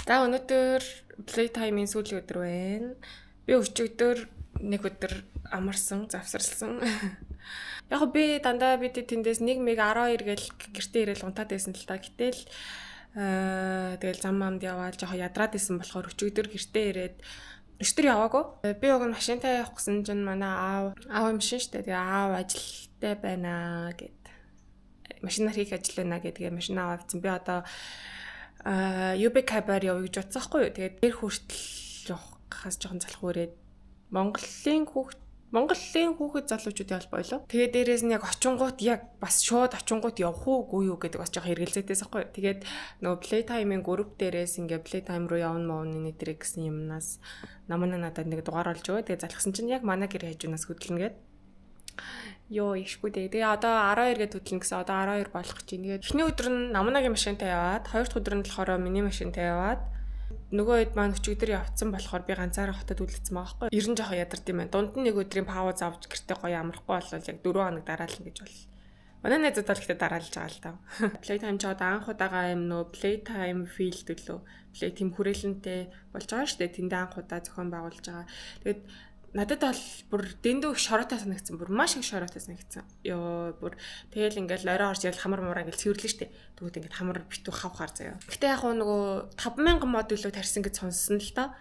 За өнөөдөр Playtime-ийн сүүлийн өдөр байна. Би өчигдөр нэг өдөр амарсан, завсарлсан. Яг би дандаа тэндээс 1 мег 12 гээл гэртээ ирээл унтаад байсан л та. Гэтэл тэгэл зам амд яваад жоохон ядраад исэн болохоор өчигдөр гэртээ ирээд өчтөр яваагүй. Би уг нь машинтай явах гэсэн чинь манай аав юм шин штэ. Тэгээ аав ажилтай байна гэд. Машинаар хийх ажил байна гэдгээ машин аваадсан. Би одоо UB Cab-аар явъя гэж бодсон хгүй юу. Тэгээд дээр хүртэл явахаас жоохон залхуу ирээд Монголын хүүхэд залуучуудын холбоо лөө. Тэгээд дээрээс нь яг очингууд яг бас шууд очингууд явах уугүй юу гэдэг бас жоохон эргэлзээтэйс хгүй юу. Тэгээд нөгөө Playtime-ийн групп дээрээс ингээ Playtime руу явна мөн нэтэрэг гэсэн юмнаас намайг надад нэг дугаар олж өгөө. Тэгээд залхсан чинь яг манай гэр хажуунаас хөдөлнө гээд ёо ишгүй дээ. Тэгээ одоо 12 гээд хөдлөн гэсэн одоо 12 болох гэж байна. Тэгээд эхний өдөр нь намнагийн машинтай яваад, хоёр дахь өдөр нь болохоор миний машинтай яваад нөгөө хэд маань өчигдөр явцсан болохоор би ганцаараа хотод үлдсэн байгаа байхгүй. Ер нь жоохон ядард юм байна. Дунд нь нэг өдрийн пауз авч гэртээ гоё амрахгүй болол яг 4 хоног дараална гэж бол. Манай найзууд бол ихтэй дараалж байгаа л даа. Playtime ч одоо анх удаага юм нөө Playtime Field лөө. Playtime хүрээлэнтэй болж байгаа шүү дээ. Тэндээ анх удаа зохион байгуулж байгаа. Тэгээд надад бол бүр дэндүү их шороотой санагдсан. Бүр маш их шороотой санагдсан. Ёо бүр тэгэл ингээл орой орж яг хамар мураа ингээл цэвэрлэн штэ. Тэгвэл ингээд хамар битүү хавхаар заяа. Гэтэ яг нөгөө 50000 мод илүү тарьсан гэж сонссон л та.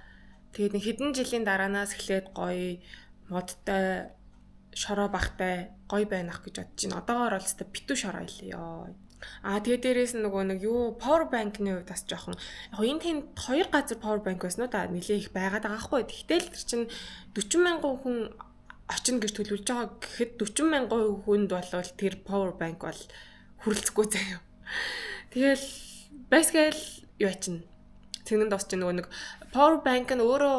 Тэгээд нэг хэдэн жилийн дараанаас эхлээд гоё модтай шороо багтай гоё байнах гэж бодож байна. Одоогоор бол өстой битүү шороо илээ ёо. Тэгээд дээрээс нөгөө нэг юу power bank-ны хувьд бас жоохон яг энэ тэнд хоёр газар power bank байсан уу да нэлээ их байгаад байгаа хгүй. Тэгтэл тэр чинь 40,000 хүн очино гэж төлөвлөж байгаа гэхэд 40,000 хүнд болвол тэр power bank бол хүрэлцэхгүй заяа. Тэгэл байсгээл юу ачна. Цэнгэн досч нөгөө нэг power bank нь өөрөө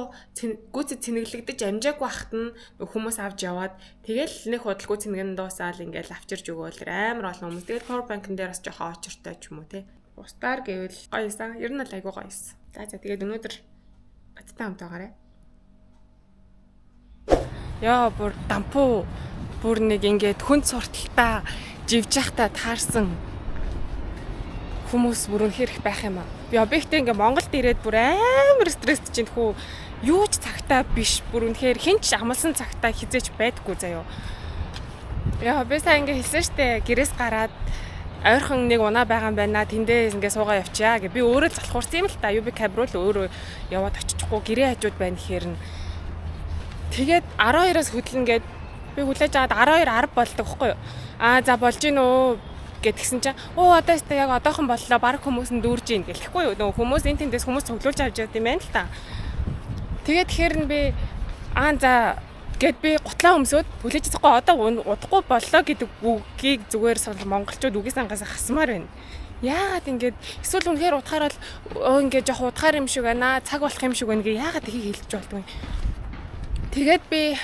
гүйцэд цэнэглэгдэж амжаагүй хахад нь хүмүүс авч яваад тэгэл нэг худалгүй цэнгэн доосаал ингээл авчирж өгөөл тэр амар олон хүмүүс тэгэл power bank-ын дээр бас жоохон очиртой ч юм уу те. Устаар гэвэл гоёсан. Ер нь л айгүй гоёсан. За тэгээд өнөөдөр баттай хамт байгаарэ. Яа бүр дампуу бүр нэг ингээд хүнд сурталтаа живж явахтаа таарсан хүмүүс бүр үнэхээр их байх юм аа. Би объектээ ингээ Монголд ирээд бүр амар стрессд чинь хүү юу ч цагтаа биш бүр үнэхээр хинч амлсан цагтаа хизээч байдаггүй заяо. Яа би сая ингээ хэлсэн штэ гэрээс гараад ойрхон нэг унаа байгаа юм байна. Тэндээ ингээ суугаа явчаа гэ. Би өөрөө залхуурсан юм л та. UB Cab руу л өөрөө яваад очихгүй гэрээ хажууд байна гэхээр нь тэгээд 12-оос хөдлөн гээд би хүлээж аваад 12:10 болдог хгүй юу. За болж гин үү гэдгсэн чинь одоо өстой яг одоохон боллоо баг хүмүүс нь дүүрж ийн гэлэхгүй юу. Нөгөө хүмүүс энэ тэндээс хүмүүс цуглуулж авч явд юм байна л та. Тэгээд тэгэхээр нь би за гэд би гутлаа өмсөд хүлээж чадахгүй одоо удахгүй боллоо гэдэг үгийг зүгээр монголчууд үгээс ангаас хасмаар байна. Яагаад ингэж эсвэл үнэхээр утгаараа л ингэж жоох утгаар юм шиг байна. Цаг болох юм шиг байна гэ яагаад тхийг хэлж болдгоо. Тэгээд би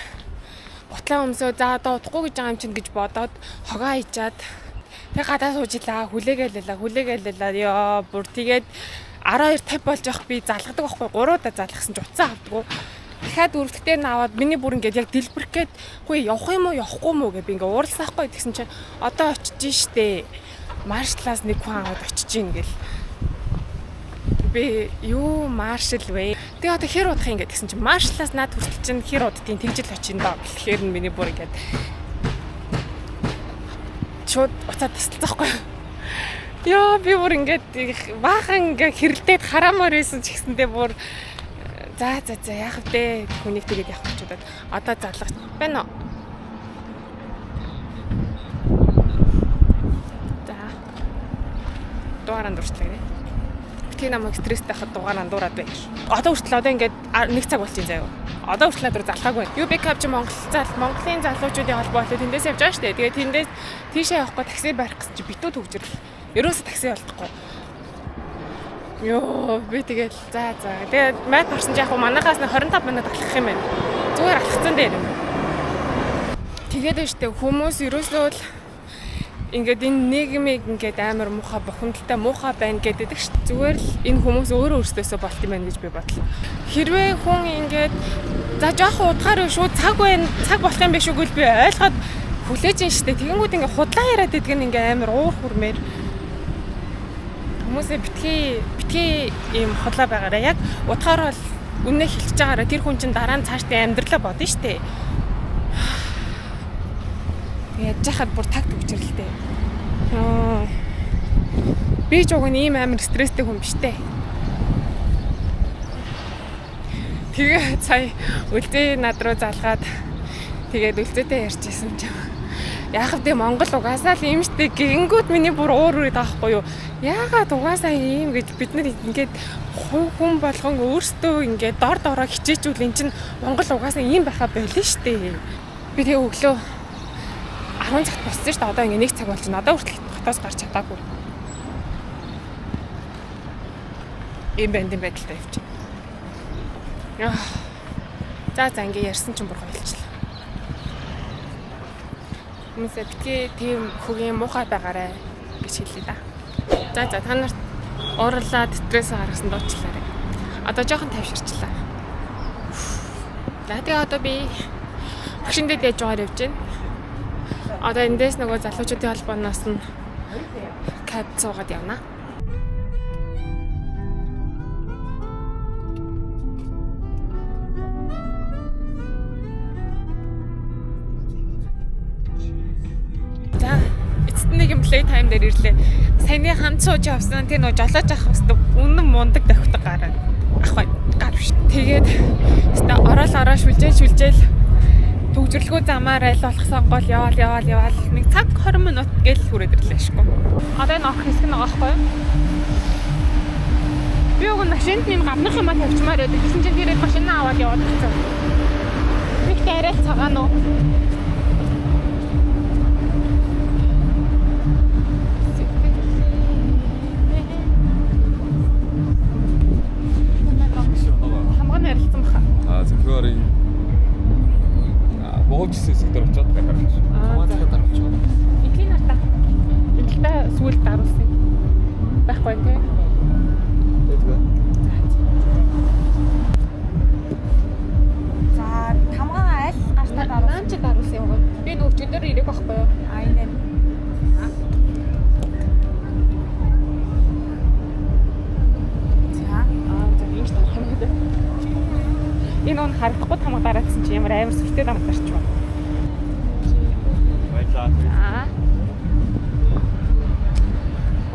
гутлаа өмсөө за одоо удахгүй гэж байгаа юм чинь гэж бодоод хогоо хийчаад тэг гадаа суужлаа хүлээгээл ёо бүр тэгээд 12:50 болж явах би залгадаг байхгүй 3 удаа залгасан ч уцаа авдаггүй дахиад өрөвдөгтөр нь аваад миний бүр ингээд яг дэлбэрх гээд хөөе явах юм уу явахгүй мүү гэ би ингээд ууралсаахгүй тэгсэн чинь одоо очиж штэ маршлаас нэг хүн аваад очиж ийн гэл би юу маршал вэ тэгээ одоо хэр удах юм ингээд тэгсэн чинь маршлаас над хүртэл чинь хэр удтын тэгжил очин доо гэхээр нь миний бүр ингээд шууд уцаад тасалцахгүй. Яа би бүр ингээд баахан ингээд хэрэлдээд хараамаар байсан ч гэсэндээ бүр за яах вэ? Хүнийг тэгээд явах гэж бодоод одоо залгаж байна уу? За. Дугаараа дурчлаа. Битгий намайг стресстэй хахад дугаараа дуурайд байж. Одоо хүртэл одоо ингээд 1 цаг болчихын заяа. Одоо хүртэл надад залхаагүй. UB Cab ч Монголын залуучуудын холбоо болоо тэндээс явж байгаа шүү дээ. Тэгээд тэндээс тийшээ явахгүй такси барих гэж чи битүү төгжрөл. Ерөөсө такси болтохгүй. Йоо би тэгээд за. Тэгээд майд парсан ч яг манайхаас 25 минут алхах юм байна. Зүгээр алхацсан дээр юм. Тэгээд нь штэ хүмүүс ерөөсөө л ингээд энэ нийгмийг ингээд амар муухай бухимдалтай муухай байна гэдэг ш. Зүгээр л энэ хүмүүс өөрөө өөрсдөөсөө болт юм байна гэж би бодлоо. Хэрвээ хүн ингээд за жоохон удахаар шууд цаг болох юм биш үгүй л би ойлгоод хүлээж ин штэ. Тэгэнгүүт ингээд худлаа яриад идэг нь ингээд амар уур хүрмээр хүмүүсээ битгий ийм хотлоо байгаараа яг утгаараа бол үнэ хэлчихэж байгаараа тэр хүн чинь дараа нь цаашдаа амьдралаа бодно штэ. Яаж яхад бүр тагт өгчрэлтэй. Би ч уг нь ийм амар стресстэй хүн биш дээ. Тэгээ сая үлзий над руу залгаад тэгээд үлзээтэй ярьжсэн ч юм. Яахав дээ Монгол угаасаа л ийм штэ гингүүд миний бүр уур үрээд авахгүй юу. Яагаад угаасаа ийм гэж бид нар ингээд хүн болгон өөрсдөө ингээд дор дороо хичээжүүл эн чинь Монгол угаасаа ийм байхаа болио штэ. Би тэгээ өглөө 10 цагт боссон штэ одоо ингээд 1 цаг болж байна. Одоо хүртэл хотоос гарч чадаагүй. Ийм бэндийн байдалтай явчих. За ингээ ярьсан чинь бүр гоёлчлаа. Хүмүүсээ битгий тийм хөгийн муухай байгаарэ гэж хэлээ да. За та нарт уурлаад стресс харгасан дуучлаарай. Одоо жоохон тавьширчлаа. За тэгээ одоо би багшиндээ дэж байгаа явж байна. Одоо эндээс нөгөө залуучуудын холбооноос нь кап цуугаад явна. Play time дээр ирлээ. Саяны хамт сууж явсан тэр нөө жолооч авах хэвээр үнэн мундаг давхдаг гараа. Ах гар биш. Тэгээд хэвээр ороо шүлжээл төгжрлгөө замаар аль болох сонгол яваал нэг цаг 20 минут гээл хүрээд ирлээ шгүй. Одоо энэ ох хэсэг нэг аахгүй юу? Би уг нь машинд нэм гавнах юм тавьчмаар байдаг. Гэсэн чинь тэрээр машинаа аваад яваад гэсэн. Нэг дээрээ цагаан уу? Богоочсон сектор очоод байхаар байна шүү. Хамаатай дараачаа. Эдлийн хата. Эдэлтэй сүүл даруулсан. Байхгүй тий. Тэгээ. За, тамгаан аль гартаа даруулсан? Чи даруулсан юм уу? Би нөгөө өчигдөр ирэх байхгүй юу? Энэ. За, ийм ч тарах юм байна. Энэ он харагдахгүй тамга дараацсан чи ямар амар сүртэй тамга дарч байна. Баярлалаа.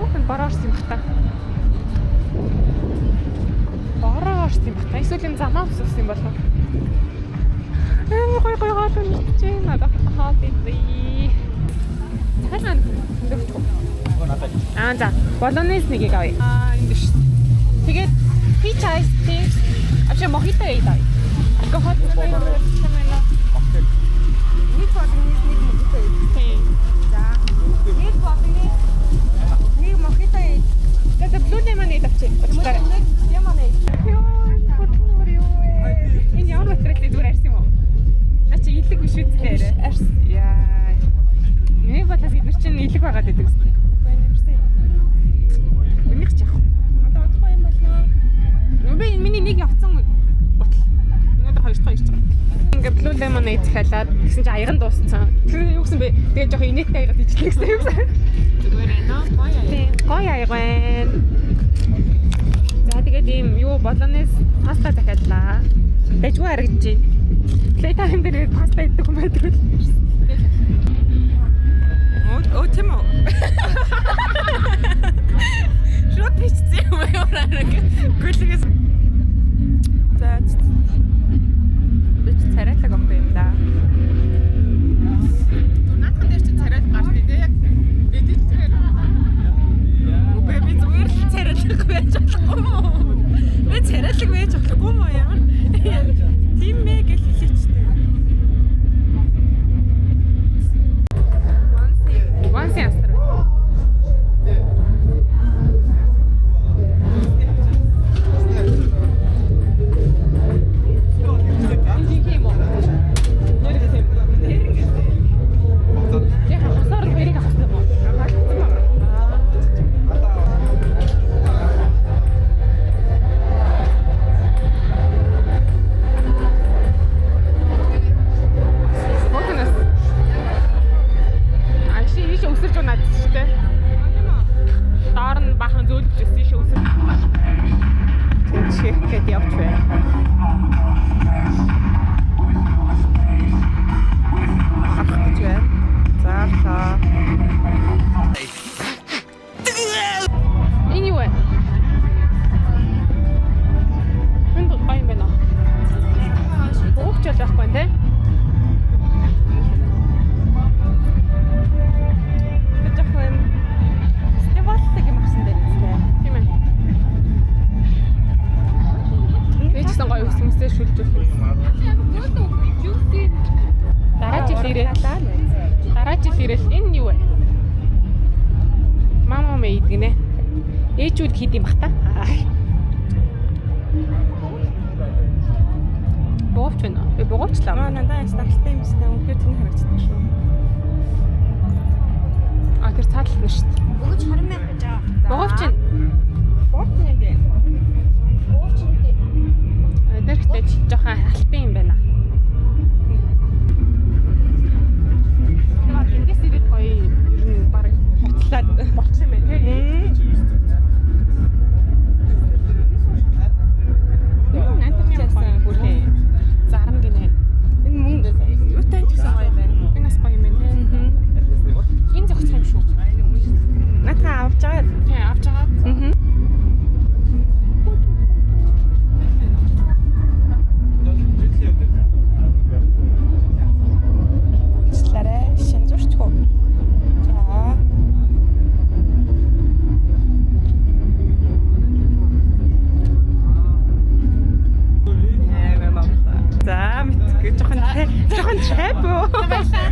Охин бараарсан юм бата. Бараарсан юм бата. Эсвэл энэ замаа өссөн юм болов. Гой хаалт чи надад хаалт ий. Цаашаа дэвчгүй. За, болонез нэгийг авъя. Энэ дэш. Тэгээд peach ice tea. Вообще мохито яа. Алкохол байна. нэг болониз нэг мохито. Тийм. За. Нэг болониз нэг мохито. Тэгээд blue lemonade авчих. Очлаарай. Lemonade. Энэ ямар материалтай зүгээр арьсан юм уу? Наа чи илэг биш үсттэй арай. Арьс. Яа. Нэг бодож бид нар чинь илэг байгаад байдаг үстэй. Үнийг ч яах. Одоо удахгүй юм болно. Би миний нэг явцсан бутал. Өнөөдөр хоёр дахь ирж байгаа. Ингээ blue lemonade захиалаад гэсэн чи аяган дууссан. Тэр юу гэсэн бэ? Тэгээ жоохон инээдтэй аягад ижлээ гэсэн юм байна. Зүгээр ээ нөө гоё аяг. Гоё аяг байна. За тэгээд ийм юу болонез паста захиаллаа. Дэжгүй харагдаж байна. Play time дээр паста идэх юм байдаг л. Оо тийм үү. Шот бичсэн юм аа нэг гүлгээс. За бич царайлаг авах юм да. Наадхан дээр чинь царайлаг гарч тий яг эдитээр. Үгүй би зүгээр л царайлаг байж болохгүй мó. Би царайлаг байж болохгүй мó ямар. Тийм мэ гэж хэлээчтэй. Once ястар. Ээжүүд хийд юм бах та. Бовч байна. Би богочлаа. Надаа яс тахтай юм байна. Үнэхээр тэний харагддаг шүү. Тэр цааталт нь шүү дээ. Богоч 20,000 гэж байгаа. Богоч нь. Богоч нэг. Богоч нэг. Дэрхтэй жоохон алтан юм байна. Эндээс ирээд гоё ер нь баг ботлаад болчих юм байна тий. Античсан хүрээ. Зарна гинэ. Энэ мөн юутай ч гэсэн гоё байна. Энэ бас гоё юм байна тий. Энэ зохицох юм шүү. Натаа авч байгаа. Тий авч байгаа. Жохон чап уу?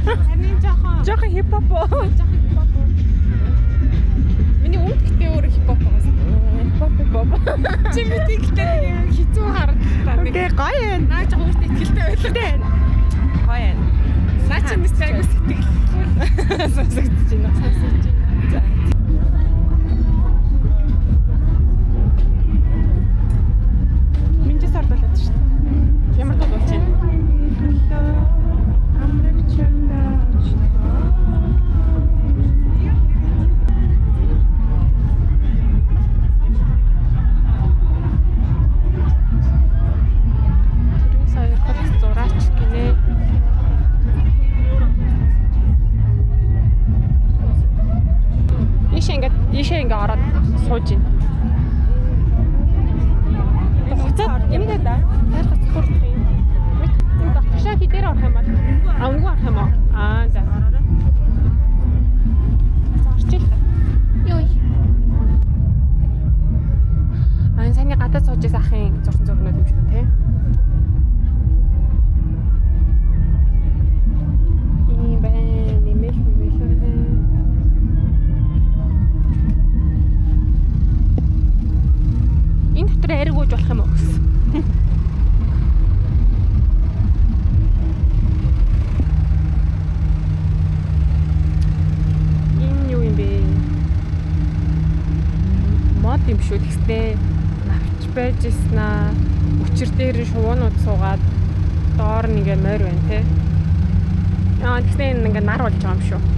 Харин Жохон хипхоп уу? Миний өмнө гэтээ өөр хипхоп Хипхоп. чи мэдээ гэтээ хизүү харагдтаа. Окей, гоё юм. Наа ч өөртөө ихтэй байлаа. Гоё юм. Наа чи нэстэй айгу сэтгэл Сонсогдож байна. За. Минжис ордолоод шүү дээ. ямар дуу болж байна? Ийшээ ингээ ороод сууж байна. Хуцаад энийг да. Хайр хац хүрдэх юм. Мэд ташаа хідээр орох юм бол авгүй орох юм уу? За. Зарчил. Йой. Саний гадаад сууж байсан ахын зургнууд юм шиг тий. Ийм байна. Нэмэл. Энэ дотор ариг ууж болох юм уу гэсэн. Энэ юу юм бэ? Мод юм шүү гэхдээ навч байж яснаа. Өчир дээр шувуунууд суугаад доор нэгэ морь байна те. Тэгснэ энэ ингээ нар болж байгаа юм шүү.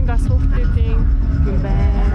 Бас хүүхдүүдийн юм байна.